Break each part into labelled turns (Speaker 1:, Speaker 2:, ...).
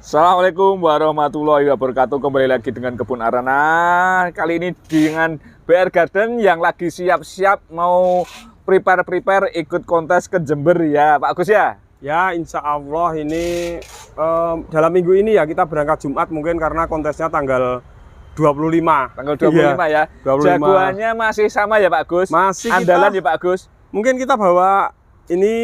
Speaker 1: Assalamualaikum warahmatullahi wabarakatuh. Kembali lagi dengan Kebun Arana. Kali ini dengan BR Garden yang lagi siap-siap mau prepare ikut kontes ke Jember ya Pak Agus ya?
Speaker 2: Ya, insya Allah ini dalam minggu ini ya kita berangkat Jumat mungkin karena kontesnya tanggal 25.
Speaker 1: Tanggal 25 ya.
Speaker 2: 25.
Speaker 1: Jagoannya masih sama ya Pak Agus?
Speaker 2: Masih
Speaker 1: andalan
Speaker 2: kita,
Speaker 1: ya Pak Agus?
Speaker 2: Mungkin kita bawa ini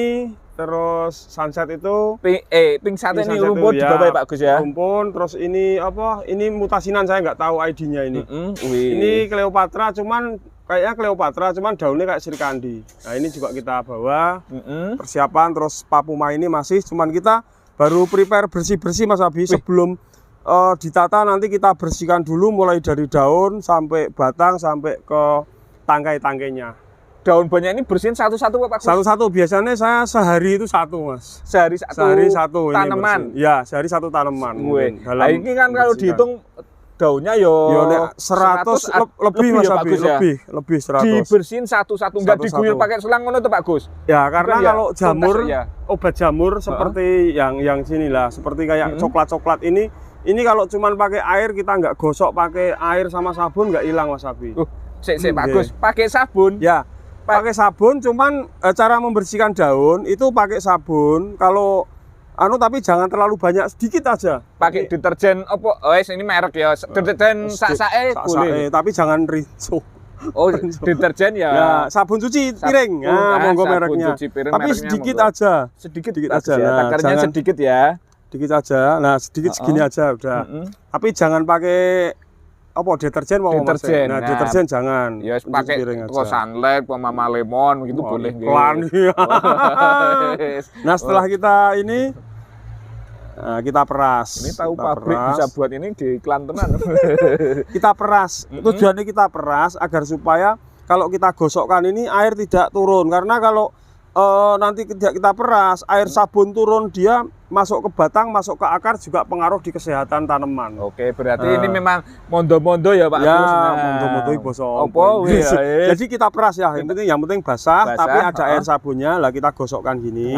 Speaker 2: terus sunset itu
Speaker 1: pink sate ini rumput
Speaker 2: ya,
Speaker 1: juga ya Pak Agus ya?
Speaker 2: rumpun, terus ini apa? Ini mutasinan, saya nggak tahu ID-nya ini. Ini Cleopatra, cuman kayaknya Cleopatra, cuman daunnya kayak Srikandi. Nah ini juga kita bawa persiapan, terus papuma ini masih, cuman kita baru prepare bersih-bersih Mas Abi. Sebelum ditata nanti kita bersihkan dulu mulai dari daun sampai batang sampai ke tangkai-tangkainya.
Speaker 1: Daun banyak ini bersihin satu-satu Pak Agus?
Speaker 2: Satu-satu, biasanya saya sehari itu satu Mas.
Speaker 1: Sehari satu tanaman?
Speaker 2: Ya, sehari satu tanaman.
Speaker 1: Nah, ini kan kalau dihitung daunnya yo
Speaker 2: 100 lebih Mas
Speaker 1: ya,
Speaker 2: Abi,
Speaker 1: ya?
Speaker 2: lebih 100.
Speaker 1: Dibersihin satu-satu, enggak diguyur pakai selang ngono tuh Pak Gus?
Speaker 2: Ya, karena
Speaker 1: bukan
Speaker 2: kalau
Speaker 1: ya,
Speaker 2: jamur,
Speaker 1: ya?
Speaker 2: obat jamur seperti yang sini lah, seperti kayak coklat-coklat ini kalau cuman pakai air, kita nggak gosok pakai air sama sabun nggak hilang Mas Abi.
Speaker 1: Pak Gus, pakai sabun?
Speaker 2: Ya, pakai sabun, cuman cara membersihkan daun itu pakai sabun. Kalau tapi jangan terlalu banyak, sedikit aja.
Speaker 1: Pakai deterjen apa? Ini merek ya. Deterjen sak-sae boleh.
Speaker 2: Tapi jangan Rinso.
Speaker 1: Oh, deterjen ya.
Speaker 2: Ya, sabun cuci piring. Monggo mereknya. Tapi sedikit aja.
Speaker 1: Sedikit
Speaker 2: aja.
Speaker 1: Nah, takarnya sedikit ya.
Speaker 2: Sedikit aja. Nah, sedikit segini aja udah. Tapi jangan pakai deterjen mau
Speaker 1: deterjen.
Speaker 2: Nah, deterjen jangan.
Speaker 1: Ya pakai Sunlight, Mama Lemon gitu boleh nggih.
Speaker 2: Nah, setelah kita ini kita peras.
Speaker 1: Ini tahu pabrik bisa buat ini di iklan tenan.
Speaker 2: Kita peras. Tujuannya kita peras agar supaya kalau kita gosokkan ini air tidak turun, karena kalau nanti tidak kita peras, air sabun turun, dia masuk ke batang, masuk ke akar, juga pengaruh di kesehatan tanaman.
Speaker 1: Oke, berarti ini memang mondo-mondo ya Pak Agus.
Speaker 2: Ya, mondo-mondo basa apa. Jadi kita peras ya, yang penting basah, tapi ada air sabunnya. Lah kita gosokkan gini.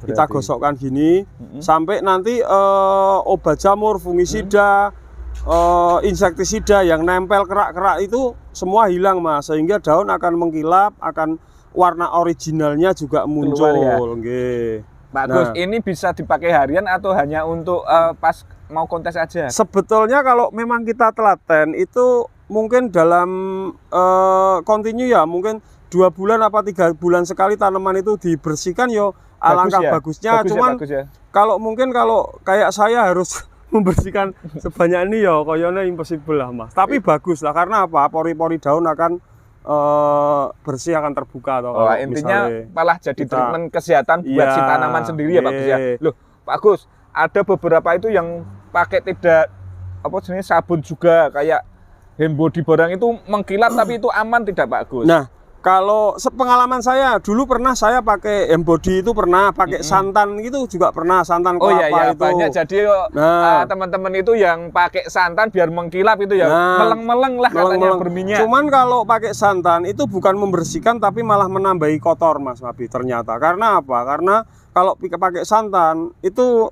Speaker 2: Kita gosokkan gini sampai nanti obat jamur, fungisida, insektisida yang nempel kerak-kerak itu semua hilang Mas, sehingga daun akan mengkilap, akan warna originalnya juga muncul.
Speaker 1: Pak Gus, ini bisa dipakai harian atau hanya untuk pas mau kontes aja? Sebetulnya
Speaker 2: kalau memang kita telaten itu mungkin dalam continue ya, mungkin 2 bulan apa 3 bulan sekali tanaman itu dibersihkan yo, alangkah bagusnya. Cuman kalau mungkin kalau kayak saya harus membersihkan sebanyak ini ya kayaknya impossible lah Mas. Tapi bagus lah, karena apa? Pori-pori daun akan bersih, akan terbuka atau
Speaker 1: intinya malah jadi treatment kesehatan buat si tanaman sendiri ya Pak Gus ya. Loh Pak Gus, ada beberapa itu yang pakai tidak jenis sabun juga, kayak hand body barang itu mengkilap tapi itu aman tidak Pak Gus? Nah,
Speaker 2: kalau sepengalaman saya dulu pernah saya pakai embody itu, pernah pakai santan itu juga pernah, santan kelapa itu.
Speaker 1: Banyak. Jadi teman-teman itu yang pakai santan biar mengkilap itu ya, meleng-meleng lah katanya berminyak.
Speaker 2: Cuman kalau pakai santan itu bukan membersihkan tapi malah menambahi kotor Mas Abi ternyata. Karena apa? Karena kalau pakai santan itu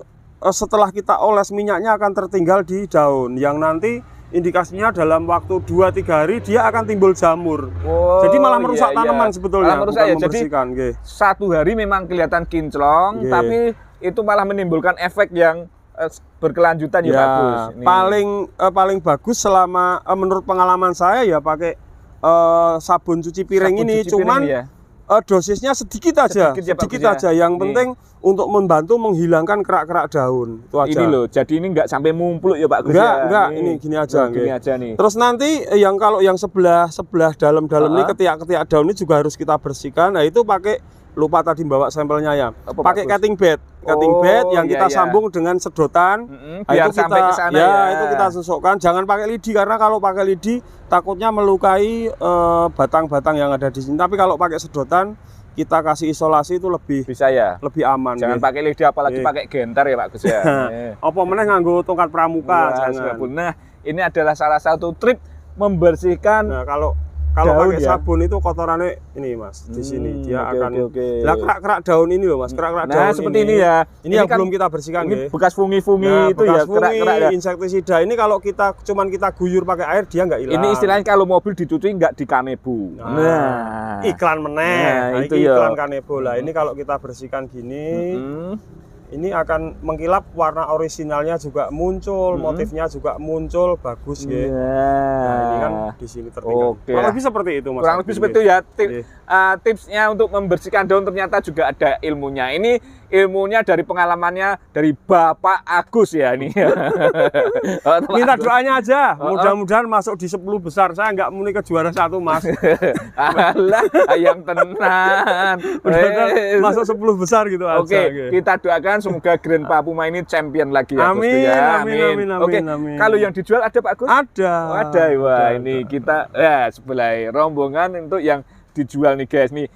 Speaker 2: setelah kita oles, minyaknya akan tertinggal di daun yang nanti indikasinya dalam waktu 2-3 hari dia akan timbul jamur. Jadi malah merusak tanaman sebetulnya.
Speaker 1: Jadi 1 hari memang kelihatan kinclong, tapi itu malah menimbulkan efek yang berkelanjutan ya Pak Gus.
Speaker 2: Paling bagus selama menurut pengalaman saya ya pakai sabun cuci piring ini, cuman dosisnya sedikit aja, Yang penting untuk membantu menghilangkan kerak-kerak daun itu aja.
Speaker 1: Ini loh, jadi ini nggak sampai mumpluk ya Pak Gus?
Speaker 2: Enggak, ini gini aja.
Speaker 1: Gini aja nih.
Speaker 2: Terus nanti kalau yang sebelah dalam ini ketiak-ketiak daun ini juga harus kita bersihkan. Nah itu pakai, lupa tadi bawa sampelnya ya. Pakai cutting bed yang kita sambung dengan sedotan.
Speaker 1: Biar itu sampai ke sana
Speaker 2: itu kita susukkan. Jangan pakai lidi, karena kalau pakai lidi takutnya melukai batang-batang yang ada di sini. Tapi kalau pakai sedotan, kita kasih isolasi itu lebih aman.
Speaker 1: Jangan pakai lidi, apalagi pakai genter ya Pak Gus ya.
Speaker 2: Apa meneh nganggo tongkat pramuka.
Speaker 1: Nah, ini adalah salah satu trik membersihkan
Speaker 2: kalau pakai sabun itu kotorannya ini Mas, di sini dia akan lah kerak-kerak daun ini loh Mas, kerak-kerak daun
Speaker 1: seperti ini ya.
Speaker 2: Ini yang kan belum kita bersihkan
Speaker 1: ini bekas fungi-fungi itu ya, kerak-kerak ya.
Speaker 2: Insektisida ini kalau kita guyur pakai air dia nggak hilang.
Speaker 1: Ini istilahnya kalau mobil dicuci nggak di kanebo.
Speaker 2: Iklan meneh. Itu iklan kanebo lah. Ini kalau kita bersihkan gini, ini akan mengkilap, warna orisinalnya juga muncul, motifnya juga muncul, bagus ya. Nah, ini kan di sini tertinggal. Kurang lebih seperti itu Mas.
Speaker 1: Kurang lebih seperti itu ya. Tipsnya untuk membersihkan daun ternyata juga ada ilmunya. Ini ilmunya dari pengalamannya dari Bapak Agus ya ini.
Speaker 2: Minta doanya aja, mudah-mudahan masuk di 10 besar. Saya nggak muni ke juara 1 Mas.
Speaker 1: Alah, ayam tenan.
Speaker 2: Masuk 10 besar gitu aja.
Speaker 1: Oke, kita doakan semoga Grandpa Puma ini champion lagi ya.
Speaker 2: Amin.
Speaker 1: Oke, kalau yang dijual ada Pak Agus?
Speaker 2: Ada.
Speaker 1: Wah, ini kita sebelah rombongan untuk yang dijual nih guys nih.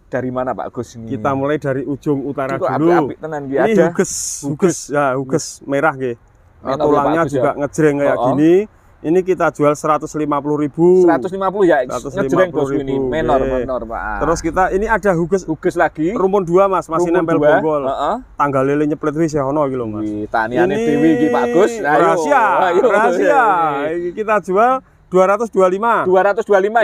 Speaker 1: Dari mana Pak Agus ini?
Speaker 2: Kita mulai dari ujung utara dulu.
Speaker 1: Apik-apik tenan
Speaker 2: ini ada huges merah nggih. Tulangnya juga
Speaker 1: ya.
Speaker 2: Ngejreng kayak gini. Ini kita jual 150.000.
Speaker 1: 150 ya. Ngejreng bos ini. Menor Pak.
Speaker 2: Terus kita ini ada huges
Speaker 1: lagi.
Speaker 2: Rumpun 2 Mas, masih
Speaker 1: rumpun
Speaker 2: nempel bonggol. Tanggal lele nyeplet wis ya ono iki lho Mas.
Speaker 1: Taniane Dewi iki Pak Agus.
Speaker 2: Rahasia. Kita jual 225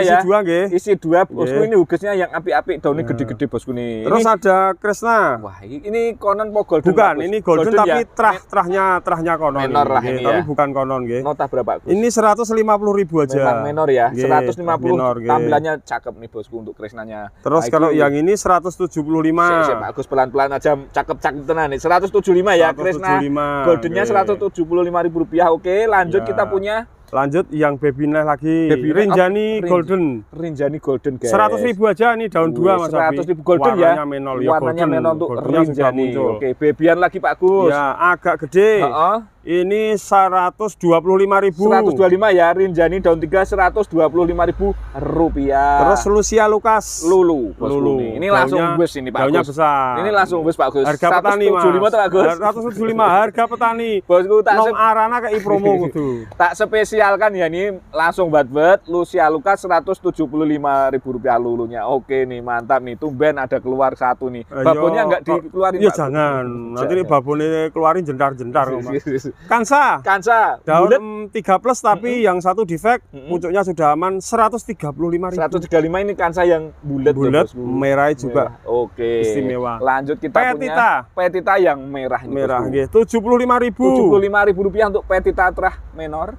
Speaker 1: ya.
Speaker 2: Isi 2 nggih.
Speaker 1: Isi 2 bosku ini hugesnya yang apik-apik, daunnya gede-gede bosku nih.
Speaker 2: Terus ada Kresna.
Speaker 1: Wah, ini konon po golden.
Speaker 2: Bukan, ini golden tapi ya? trahnya konon.
Speaker 1: Menor lah ini
Speaker 2: tapi
Speaker 1: ya.
Speaker 2: bukan konon nggih.
Speaker 1: Nota berapa, Gus?
Speaker 2: Ini 150.000 aja.
Speaker 1: Memang menor ya. 150.
Speaker 2: Menor,
Speaker 1: tampilannya cakep nih bosku untuk Kresnanya.
Speaker 2: Terus kalau yang ini 175.
Speaker 1: Pak Gus pelan-pelan aja, cakep-cakep tenan nih. 175 ya Kresna. Goldennya Rp175.000. Oke, lanjut kita punya.
Speaker 2: Lanjut yang baby neh lagi. Rinjani Golden.
Speaker 1: Rinjani Golden guys.
Speaker 2: 100.000 aja nih daun 2 Mas.
Speaker 1: 100.000 Golden ya.
Speaker 2: Warnanya
Speaker 1: menol untuk Rinjani. Oke, babyan lagi Pak Gus.
Speaker 2: Ya, agak gede. Ini 125.000.
Speaker 1: 125 ya, Rinjani daun 3 Rp125.000.
Speaker 2: Terus Lucia Lucas.
Speaker 1: Lulu. Ini langsung bus ini Pak Gus.
Speaker 2: Daunnya besar.
Speaker 1: Ini langsung bus Pak Gus.
Speaker 2: Harga petani Mas.
Speaker 1: 175 Pak Gus.
Speaker 2: 175 harga petani.
Speaker 1: Bosku tak
Speaker 2: arana kayak promo kudu.
Speaker 1: Tak spesialkan ya ini langsung bat Lucia Lucas Rp175.000 lulunya. Oke nih, mantap nih. Tumben ada keluar satu nih. Babonnya enggak dikeluarin.
Speaker 2: Ya jangan. Nanti nih babonnya keluarin jentar-jentar. Kansa daun 3+ tapi yang satu defect, pucuknya sudah aman. 135.000.
Speaker 1: 135 ini Kansa yang bulat
Speaker 2: merah juga.
Speaker 1: Oke, istimewa. Lanjut kita
Speaker 2: Petita.
Speaker 1: punya Petita yang merah
Speaker 2: nggih. 75.000.
Speaker 1: Rp75.000 untuk Petita Trah menor.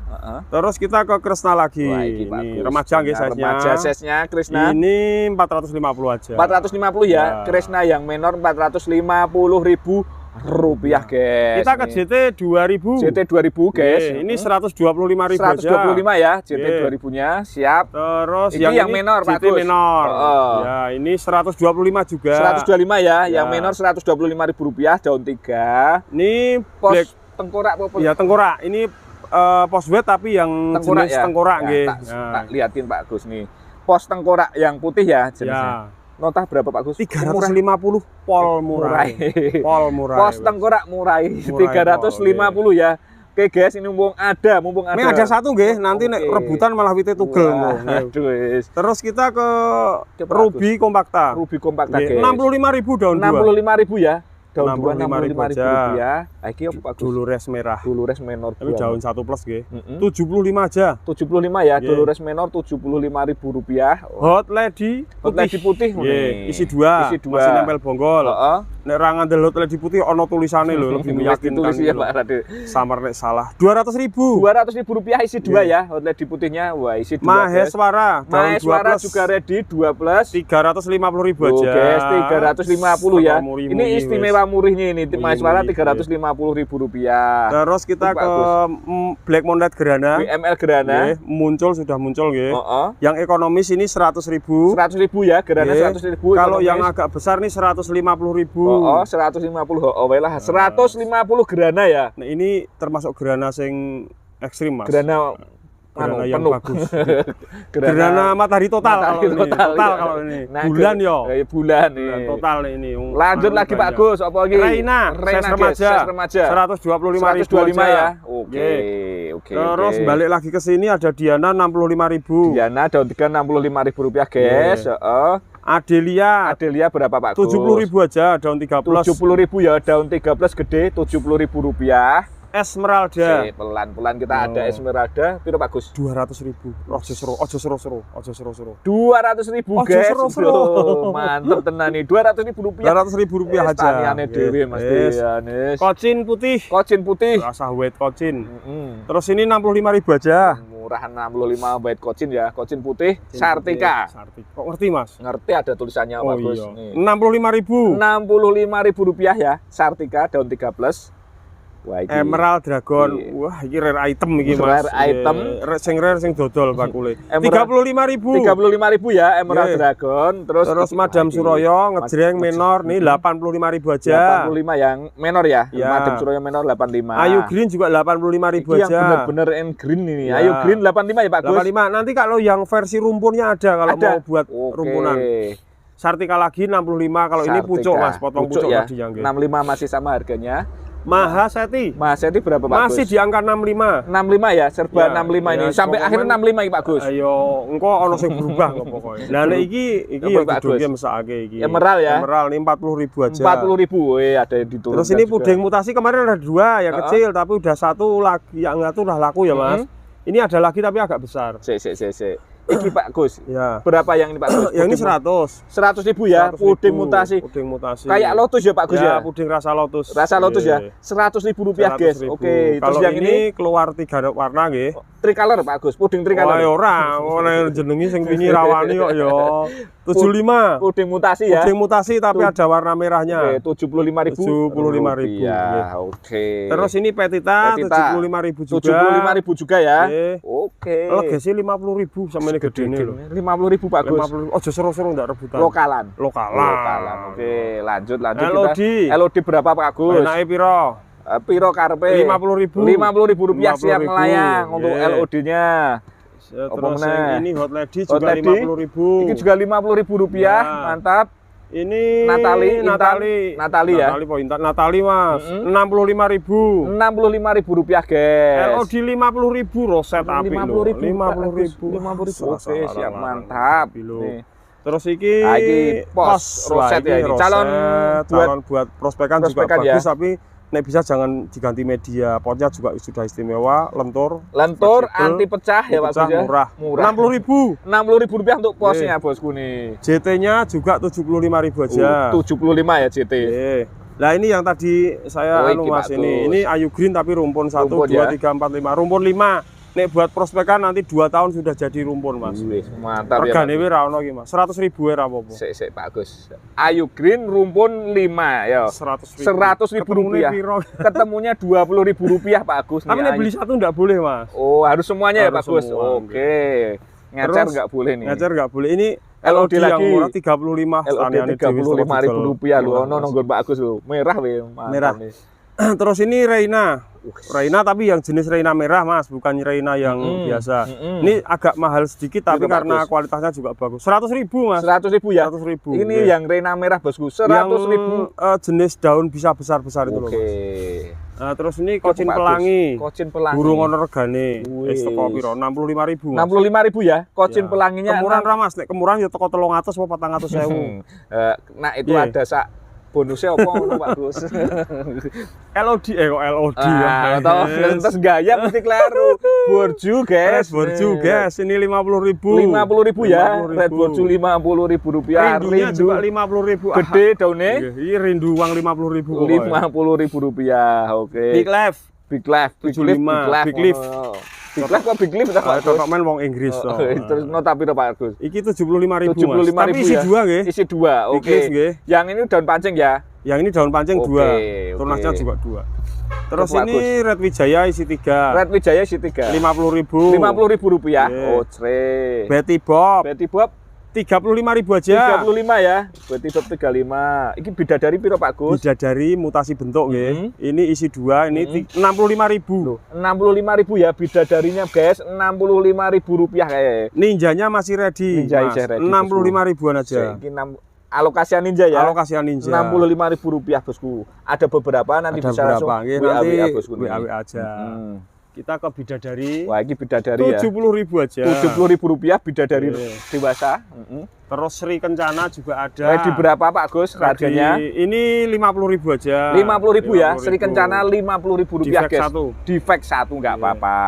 Speaker 2: Terus kita ke Kresna lagi.
Speaker 1: Wah,
Speaker 2: ini remaja nggih size-nya.
Speaker 1: Remaja size-nya Kresna.
Speaker 2: Ini 450 aja.
Speaker 1: 450 ya. Kresna yang menor Rp450.000 guys.
Speaker 2: Kita ke JT 2000.
Speaker 1: JT 2000 guys.
Speaker 2: Ini 125.000 aja.
Speaker 1: 125 ya JT 2000-nya. Siap.
Speaker 2: Terus
Speaker 1: ini yang menor Pak
Speaker 2: Gus. menor. Ya, ini 125 juga.
Speaker 1: 125 ya. Yang menor Rp125.000 daun 3.
Speaker 2: Ini
Speaker 1: pos tengkorak apa?
Speaker 2: Ya, tengkorak. Ini pos wet tapi yang tengkorak jenis tengkorak nggih.
Speaker 1: Tak liatin Pak Gus nih. Pos tengkorak yang putih ya jenisnya. Nota berapa Pak Gus?
Speaker 2: 350 pol murah.
Speaker 1: Pos tengkorak murah. 350 ya. Oke guys, ini mumpung ada.
Speaker 2: Ini ada satu nggih, nanti nek rebutan malah wite tugel. Terus kita ke Ruby Compacta.
Speaker 1: Ruby Compacta guys.
Speaker 2: 65.000 daun
Speaker 1: 65.000 ya. Daun
Speaker 2: 65.000
Speaker 1: aja. Iki apa Pak Gus?
Speaker 2: Dolores merah.
Speaker 1: Dolores menor.
Speaker 2: Tapi daun 1+ nggih. 75 aja.
Speaker 1: 75 ya. Dolores menor Rp75.000.
Speaker 2: Hot Lady
Speaker 1: putih.
Speaker 2: Isi 2. Masih nempel bonggol. Nek ra ngandel Hot Lady putih ono tulisane lho, lebih meyakinkan.
Speaker 1: Tulis ya Pak Rade.
Speaker 2: Samar nek salah. 200.000.
Speaker 1: Rp200.000 isi 2 ya. Hot Lady putihnya. Wah, isi 2.
Speaker 2: Maheswara
Speaker 1: juga ready 2+.
Speaker 2: 350.000 aja.
Speaker 1: Guys, 350 ya. Ini istimewa murihnya ini. Maheswara Rp350.000.
Speaker 2: Terus kita ke Black Moonlight Grana.
Speaker 1: BML Grana.
Speaker 2: Sudah muncul nggih. Yang ekonomis ini 100.000.
Speaker 1: 100.000 ya, Grana 100.000.
Speaker 2: Kalau yang agak besar nih 150.000.
Speaker 1: 150. Lah 150 Grana ya.
Speaker 2: Nah, ini termasuk Grana sing ekstrim Mas.
Speaker 1: Grana
Speaker 2: Gerhana yang
Speaker 1: penuh.
Speaker 2: bagus. Gerhana matahari total kalau ini. Total
Speaker 1: iya.
Speaker 2: kalau ini.
Speaker 1: Nah,
Speaker 2: Bulan yo.
Speaker 1: Bulan nih.
Speaker 2: Bulan total ini.
Speaker 1: Lanjut lagi Pak Gus, apa lagi?
Speaker 2: Reina
Speaker 1: remaja.
Speaker 2: 125.000
Speaker 1: ya. Oke.
Speaker 2: Terus balik lagi ke sini ada Diana 65.000.
Speaker 1: Diana daun 3 Rp65.000 guys. Heeh.
Speaker 2: Adelia
Speaker 1: berapa Pak Gus?
Speaker 2: 70.000 aja daun 13.
Speaker 1: 70.000 ya, daun 13 gede Rp70.000.
Speaker 2: Esmeralda.
Speaker 1: Pelan-pelan kita ada Esmeralda. Piro Pak Gus?
Speaker 2: 200.000. Ojo seru-seru.
Speaker 1: 200.000 guys. Mantap tenan nih. Rp200.000.
Speaker 2: Rp200.000 aja.
Speaker 1: Taniane dhewe Mas Dianis.
Speaker 2: Kocin putih. Rasa white kocin. Terus ini 65.000 aja.
Speaker 1: Murah 65 white kocin ya. Kocin putih Sartika.
Speaker 2: Kok ngerti Mas?
Speaker 1: Ngerti, ada tulisannya Pak Gus.
Speaker 2: Iya. 65.000.
Speaker 1: Rp65.000 ya. Sartika daun 13. Wah, iki
Speaker 2: Emerald Dragon. Wah, ini rare item iki Mas.
Speaker 1: Rare item.
Speaker 2: Rare sing dodol bakule. 35.000.
Speaker 1: 35.000 ya Emerald Dragon. Terus
Speaker 2: Madam Suroyo ngejreng menor nih 85.000 aja.
Speaker 1: 85 yang menor ya. Madam Suroyo menor 85.
Speaker 2: Ayu Green juga 85.000 aja.
Speaker 1: Yang bener-bener and green ini. Ayu Green 85 ya Pak Gus.
Speaker 2: 85. Nanti kalau yang versi rumpunnya ada kalau mau buat rumpunan. Sartika lagi 65, kalau ini pucuk Mas, potong pucuk
Speaker 1: ya.
Speaker 2: tadi yang
Speaker 1: 65 masih sama harganya.
Speaker 2: Mahaseti
Speaker 1: berapa Pak Gus?
Speaker 2: Masih di angka 65.
Speaker 1: 65 ya, serba 65 ini. Sampai akhir 65 Pak Gus.
Speaker 2: Ayo, engko ono sing berubah kok pokoknya. Nah, nek iki ya gedungnya mesake iki.
Speaker 1: Emerald ya.
Speaker 2: Emerald ini 40.000 aja.
Speaker 1: 40.000, ada yang diturunkan.
Speaker 2: Terus ini puding mutasi kemarin ada 2 yang kecil, tapi udah 1 lagi yang itu udah laku ya Mas. Ini ada lagi tapi agak besar.
Speaker 1: Iki Pak Gus.
Speaker 2: Ya.
Speaker 1: Berapa yang ini Pak Gus?
Speaker 2: Yang ini 100.
Speaker 1: 100.000 ya, puding mutasi.
Speaker 2: Kayak
Speaker 1: lotus ya Pak Gus ya.
Speaker 2: Puding rasa lotus.
Speaker 1: Rasa lotus ya. Rp100.000 guys. Oke,
Speaker 2: terus yang ini keluar 3 warna nggih.
Speaker 1: Tricolor Pak Gus, puding tricolor.
Speaker 2: Oh, ora jenengi sing wingi rawani kok ya. 75.
Speaker 1: Puding mutasi ya.
Speaker 2: Puding mutasi tapi ada warna merahnya.
Speaker 1: Oke, Rp75.000.
Speaker 2: Ya,
Speaker 1: oke.
Speaker 2: Terus ini petita 75.000 juga.
Speaker 1: 75.000 juga ya. Oke.
Speaker 2: Legasi 50.000 sama ini gede ini loh.
Speaker 1: 50.000 Pak Gus.
Speaker 2: Ojo seru-seru ndak rebutan.
Speaker 1: Lokalan. Oke, lanjut
Speaker 2: LOD.
Speaker 1: kita. LOD berapa Pak Gus?
Speaker 2: Enake piro?
Speaker 1: Piro karepe? Rp50.000 siap melayang untuk LOD-nya.
Speaker 2: Terus yang ini Hot Lady juga Rp50.000.
Speaker 1: Ini juga Rp50.000, mantap.
Speaker 2: Ini
Speaker 1: Natali ya.
Speaker 2: Natali Mas, Rp65.000.
Speaker 1: Rp65.000 guys.
Speaker 2: LOD Rp50.000 roset api lho.
Speaker 1: Rp50.000. Oke, siap mantap.
Speaker 2: Nih. Terus iki
Speaker 1: pos roset ya ini. Calon
Speaker 2: buat prospekan juga bagus tapi nek bisa jangan diganti media. Potnya juga sudah istimewa, lentur
Speaker 1: anti pecah ya Pak Gus ya.
Speaker 2: Murah. Rp60.000.
Speaker 1: Rp60.000 untuk posnya bosku nih.
Speaker 2: JT-nya juga Rp75.000 aja.
Speaker 1: 75 ya JT.
Speaker 2: Nah ini yang tadi saya Mas ini Ayu Green tapi rumpun 1 2 3 4 5 rumpun 5. Nek buat prospekan nanti 2 tahun sudah jadi rumpun Mas.
Speaker 1: Mantap ya.
Speaker 2: Regane ora ono iki Mas. 100.000 ora apa-apa.
Speaker 1: Sik Pak Gus. Ayu Green rumpun 5 ya. Rp100.000. Ketemunya Rp20.000 Pak Gus.
Speaker 2: Tapi nek beli 1 enggak boleh Mas.
Speaker 1: Oh, harus semuanya ya Pak Gus. Oke. Ngecer enggak boleh nih.
Speaker 2: Ngecer enggak boleh. Ini
Speaker 1: LOD
Speaker 2: yang
Speaker 1: lagi
Speaker 2: murah 35.
Speaker 1: LOD Rp35.000 lho. Ono nonggon Pak Gus lho. Merah we.
Speaker 2: Merah. Terus ini Reina tapi yang jenis Reina merah Mas, bukan Reina yang biasa. Ini agak mahal sedikit tapi karena kualitasnya juga bagus. Rp100.000 Mas.
Speaker 1: Rp100.000 ya.
Speaker 2: Rp100.000.
Speaker 1: Ini yang Reina merah bosku. Rp100.000.
Speaker 2: Jenis daun bisa besar-besar itu loh Mas. Nah, terus ini kocin pelangi. Burung ono regane. Wis teko piro? Rp65.000.
Speaker 1: Rp65.000 ya. Kocin pelanginya.
Speaker 2: Kemuran ra Mas, nek kemuran ya teko 300 apa 400.000.
Speaker 1: Nah, itu ada bonusnya apa ngono Pak Gus?
Speaker 2: LOD kok LOD ya.
Speaker 1: Terus gaya mesti kleru. Borju guys.
Speaker 2: Ini Rp50.000.
Speaker 1: Rp50.000 ya. Red Borju Rp50.000.
Speaker 2: Rindunya juga Rp50.000.
Speaker 1: Gede daunnya.
Speaker 2: Iya rindu uang Rp50.000.
Speaker 1: Rp50.000. Oke.
Speaker 2: Big Leaf
Speaker 1: 75. Big Leaf. Big Leaf kok Big Leaf ta Pak Gus?
Speaker 2: Komen wong Inggris to.
Speaker 1: Terus nota piro Pak Gus?
Speaker 2: Iki Rp75.000.
Speaker 1: Tapi
Speaker 2: isi 2 nggih.
Speaker 1: Isi 2. Oke. Yang ini daun pancing ya.
Speaker 2: Yang ini daun pancing 2. Tunasnya juga 2. Terus ini Red Wijaya isi 3.
Speaker 1: Red Wijaya isi 3.
Speaker 2: Rp50.000.
Speaker 1: Rp50.000. Ojre.
Speaker 2: Betty Bob 35.000 aja.
Speaker 1: 35 ya. Betibop 35. Iki bidadari piro Pak Gus?
Speaker 2: Bidadari mutasi bentuk nggih. Ini isi 2, ini 65.000.
Speaker 1: 65.000 ya bidadarinya guys, 65.000 rupiah kayak.
Speaker 2: Ninjanya masih ready.
Speaker 1: Ninja
Speaker 2: Mas.
Speaker 1: ready.
Speaker 2: 65.000-an aja.
Speaker 1: Iki alokasi ninja ya.
Speaker 2: Alokasi ninja.
Speaker 1: 65.000 rupiah bosku. Ada beberapa nanti
Speaker 2: ada
Speaker 1: bisa langsung
Speaker 2: WA
Speaker 1: bosku.
Speaker 2: WA aja. Kita ke bidadari.
Speaker 1: Wah, ini bidadari
Speaker 2: 70.000 aja.
Speaker 1: 70.000 rupiah bidadari dewasa.
Speaker 2: Terus Sri Kencana juga ada.
Speaker 1: Ready berapa Pak Gus harganya?
Speaker 2: Ini 50.000 aja.
Speaker 1: 50.000 ya. Sri Kencana 50.000 rupiah guys.
Speaker 2: Defect
Speaker 1: 1 nggak apa-apa.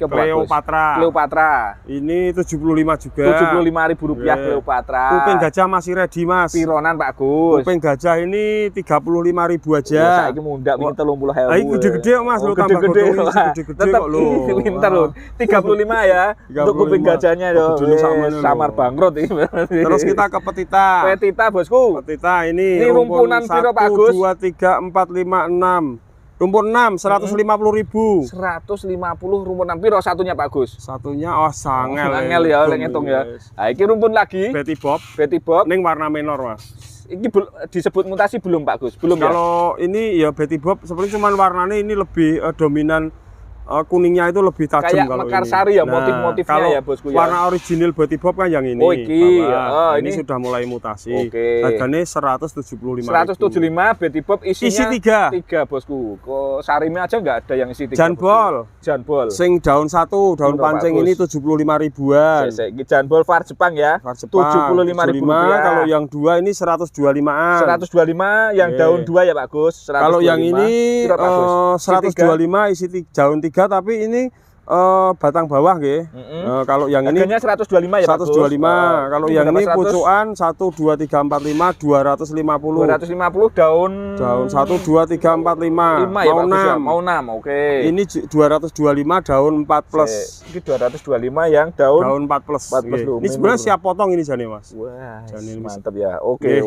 Speaker 2: Cleopatra. Ini 75 juga.
Speaker 1: 75.000 rupiah Cleopatra.
Speaker 2: Kuping gajah masih ready Mas.
Speaker 1: Pironan Pak Gus.
Speaker 2: Kuping gajah ini 35.000 aja.
Speaker 1: Saiki mundak wingi 30.000.
Speaker 2: Ini gede-gede Mas, lo tambah
Speaker 1: gede-gede
Speaker 2: kok lo.
Speaker 1: Pinter lo. 35 ya. Untuk kuping gajahnya yo. Samar bangkrut iki.
Speaker 2: Terus kita ke petita.
Speaker 1: Petita bosku.
Speaker 2: Petita ini
Speaker 1: rumpunan piro Pak Gus?
Speaker 2: 1 2 3 4 5 6. Rumpun 6, 150.000.
Speaker 1: 150 rumpun 6 piro satunya Pak Gus?
Speaker 2: Satunya sangel.
Speaker 1: Angel ya, oleh ngitung ya. Nah, iki rumpun lagi.
Speaker 2: Betty Bob. Ning warna menor, Mas.
Speaker 1: Iki disebut mutasi belum Pak Gus? Belum ya?
Speaker 2: Kalau ini ya Betty Bob sebenarnya cuman warnanya ini lebih dominan kuningnya itu lebih tajam
Speaker 1: kayak
Speaker 2: kalau
Speaker 1: mekarsari ya, motif-motifnya ya bosku ya.
Speaker 2: Warna original Betty Bob kan yang ini.
Speaker 1: Oh iki.
Speaker 2: Ini sudah mulai mutasi. Harganya 175.000.
Speaker 1: 175 Betty Bob isinya
Speaker 2: isi
Speaker 1: 3 bosku. Kok sarime aja enggak ada yang isi 3. Janbol.
Speaker 2: Sing daun 1, daun pancing ini 75.000-an.
Speaker 1: Iki janbol var Jepang ya. 75.000 rupiah.
Speaker 2: Kalau yang 2 ini 125-an.
Speaker 1: 125 yang daun 2 ya Pak Gus.
Speaker 2: Kalau yang ini 125 isi daun 3 tapi ini batang bawah nggih. Kalau yang ini
Speaker 1: harganya 125 ya Pak Gus.
Speaker 2: 125. Kalau yang ini pucukan 1 2 3 4 5 250.
Speaker 1: 250 daun
Speaker 2: 1 2 3 4 5.
Speaker 1: Mau 6. Oke.
Speaker 2: Ini 225 daun 4 plus.
Speaker 1: Ini 225 yang daun
Speaker 2: 4 plus. Ini sebenarnya siap potong ini jane Mas.
Speaker 1: Wah, mantap ya. Oke.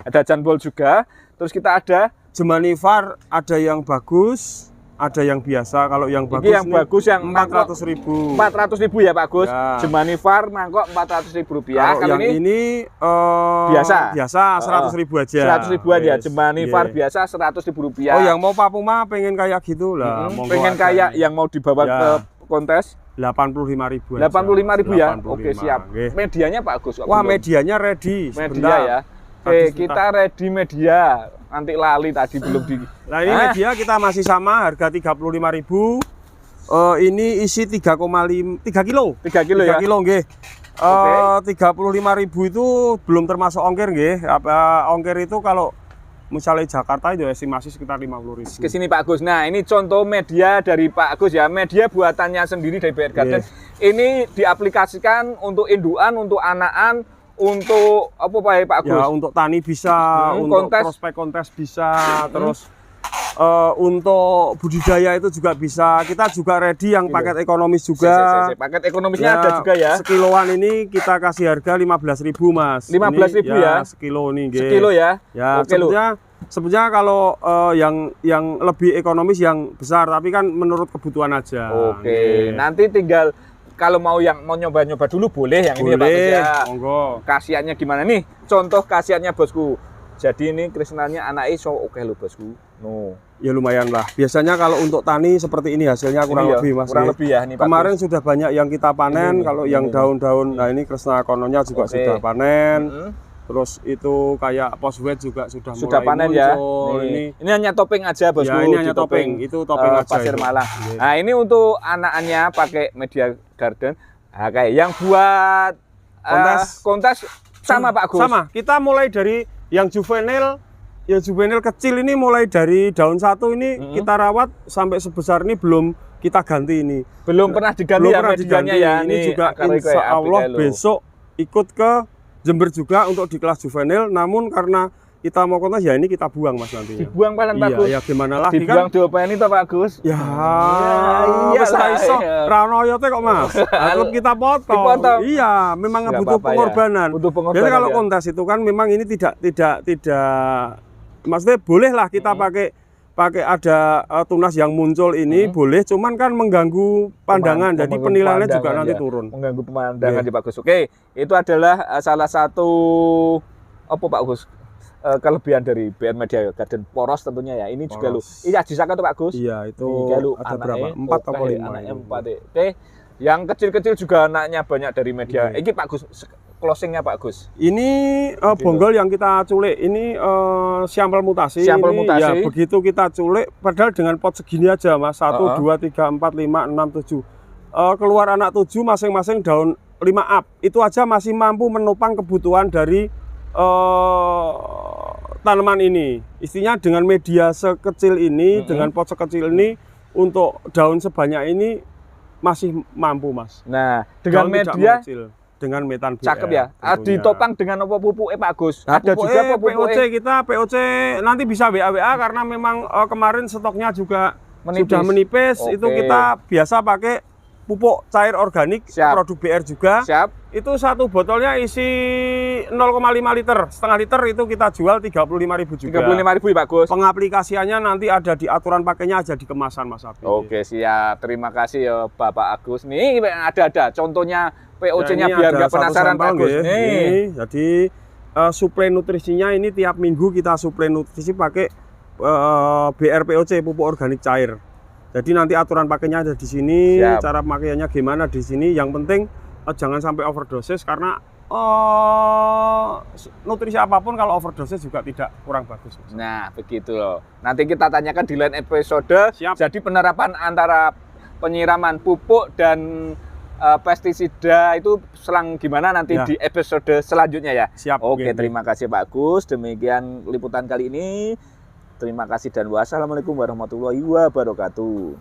Speaker 1: Ada janbol juga. Terus kita ada
Speaker 2: Jemanivar, ada yang bagus, ada yang biasa. Kalau yang bagus,
Speaker 1: yang bagus yang
Speaker 2: 400.000.
Speaker 1: 400.000 ya Pak Gus. Ya. Jemanivar mangkok 400.000 rupiah.
Speaker 2: Kalau yang ini biasa 100.000 aja.
Speaker 1: 100.000-an ya. Jemanivar biasa 100.000 rupiah.
Speaker 2: Oh, yang mau Papuma pengen kayak gitu lah.
Speaker 1: Pengen kayak yang mau dibawa ke kontes
Speaker 2: 85.000
Speaker 1: aja. 85.000 ya. Oke, siap. Medianya Pak Gus.
Speaker 2: Wah, medianya ready.
Speaker 1: Media ya. Oke, kita ready media. Nanti lali tadi belum di.
Speaker 2: Nah, ini media kita masih sama harga 35.000. Ini isi 3 kilo.
Speaker 1: 3 kilo ya.
Speaker 2: 3 kilo nggih. 35.000 itu belum termasuk ongkir nggih. Ongkir itu kalau misalnya Jakarta itu estimasi sekitar 50.000.
Speaker 1: Ke sini Pak Gus. Nah, ini contoh media dari Pak Gus ya. Media buatannya sendiri dari BR Garden. Ini diaplikasikan untuk indukan, untuk anakan, untuk apa Pak Gus?
Speaker 2: Ya, untuk tani bisa, untuk prospek kontes bisa, terus untuk budidaya itu juga bisa. Kita juga ready yang paket ekonomis juga.
Speaker 1: Paket ekonomisnya ada juga ya.
Speaker 2: Sekiloan ini kita kasih harga 15.000 Mas.
Speaker 1: 15.000 ya.
Speaker 2: Sekilo nih.
Speaker 1: Sekilo ya.
Speaker 2: Ya, sebenarnya kalau yang lebih ekonomis yang besar, tapi kan menurut kebutuhan aja.
Speaker 1: Oke. Nanti tinggal kalau mau nyoba-nyoba dulu boleh yang ini ya Pak Gus ya.
Speaker 2: Monggo.
Speaker 1: Kasihannya gimana nih? Contoh kasihannya bosku. Jadi ini Krisnanya anak iso oke lho bosku. No.
Speaker 2: Ya lumayan lah. Biasanya kalau untuk tani seperti ini hasilnya kurang lebih Mas.
Speaker 1: Kurang lebih ya ini Pak.
Speaker 2: Kemarin sudah banyak yang kita panen. Kalau yang daun-daun, nah ini Kresna Kononya juga sudah panen. Terus itu kayak Poswet juga sudah mulai
Speaker 1: panen
Speaker 2: muncul.
Speaker 1: Ya. Ini hanya topping aja bosku.
Speaker 2: Ya, ini hanya topping. Itu topping aja.
Speaker 1: Pasir Malang. Nah ini untuk anakannya pakai media garden. Nah, kayak yang buat kontes sama Pak Gus.
Speaker 2: Sama. Kita mulai dari yang juvenil kecil ini mulai dari daun 1 ini kita rawat sampai sebesar ini belum kita ganti ini.
Speaker 1: Belum pernah diganti ya medianya ya.
Speaker 2: Ini juga insya Allah besok ikut ke Jember juga untuk di kelas juvenil, namun karena kita mau kontes ya ini kita buang Mas nanti.
Speaker 1: Dibuang panen Pak Gus.
Speaker 2: Iya, ya gimana lagi
Speaker 1: dibuang kan? Dibuang itu Pak Gus.
Speaker 2: Ya, wis ra iso. Ra ono oyote kok Mas. Harus kita potong. Iya, memang butuh pengorbanan. Jadi kalau kontes itu kan memang ini tidak maksudnya bolehlah kita pakai pakai ada tunas yang muncul ini boleh, cuman kan mengganggu pandangan, jadi penilaiannya juga nanti turun.
Speaker 1: Mengganggu pemandangan ya Pak Gus. Oke, itu adalah salah satu apa Pak Gus kelebihan dari BR Media Garden, poros tentunya ya. Ini juga ini Ajisaka tuh Pak Gus.
Speaker 2: Iya, itu ada berapa? 4 atau 5?
Speaker 1: Anaknya 4. Oke. Yang kecil-kecil juga anaknya banyak dari Media. Ini Pak Gus, closingnya Pak Gus.
Speaker 2: Ini bonggol yang kita culik, ini sampel mutasi.
Speaker 1: Sampel
Speaker 2: ini,
Speaker 1: mutasi.
Speaker 2: Ya, begitu kita culik, padahal dengan pot segini aja Mas, 1, 2, 3, 4, 5, 6, 7. Keluar anak 7 masing-masing daun 5 up. Itu aja masih mampu menopang kebutuhan dari tanaman ini. Istinya dengan media sekecil ini, dengan pot sekecil ini, untuk daun sebanyak ini masih mampu Mas.
Speaker 1: Nah, dengan media
Speaker 2: dengan metan BR.
Speaker 1: Cakep ya. Ditopang dengan apa pupuk Pak Gus?
Speaker 2: Nah, ada juga apa POC kita, POC nanti bisa WA karena memang kemarin stoknya juga sudah menipis. Itu kita biasa pakai pupuk cair organik. Siap. Produk BR juga.
Speaker 1: Siap.
Speaker 2: Itu satu botolnya isi 0,5 liter, setengah liter itu kita jual 35.000 juga.
Speaker 1: 35.000 ya Pak Gus.
Speaker 2: Pengaplikasiannya nanti ada di aturan pakainya, aja di kemasan Mas Abi.
Speaker 1: Oke siap, terima kasih ya Bapak Agus. Nih ada contohnya POC-nya biar nggak penasaran Pak Agus.
Speaker 2: Nih. Jadi suplai nutrisinya ini tiap minggu kita suplai nutrisi pakai BR POC, pupuk organik cair. Jadi nanti aturan pakainya ada di sini, cara pakainya gimana di sini. Yang penting jangan sampai overdosis karena nutrisi apapun kalau overdosis juga tidak kurang bagus.
Speaker 1: Nah begitu loh. Nanti kita tanyakan di lain episode. Siap. Jadi penerapan antara penyiraman pupuk dan pestisida itu selang gimana nanti di episode selanjutnya ya.
Speaker 2: Siap.
Speaker 1: Oke, terima kasih Pak Gus. Demikian liputan kali ini. Terima kasih dan wassalamualaikum warahmatullahi wabarakatuh.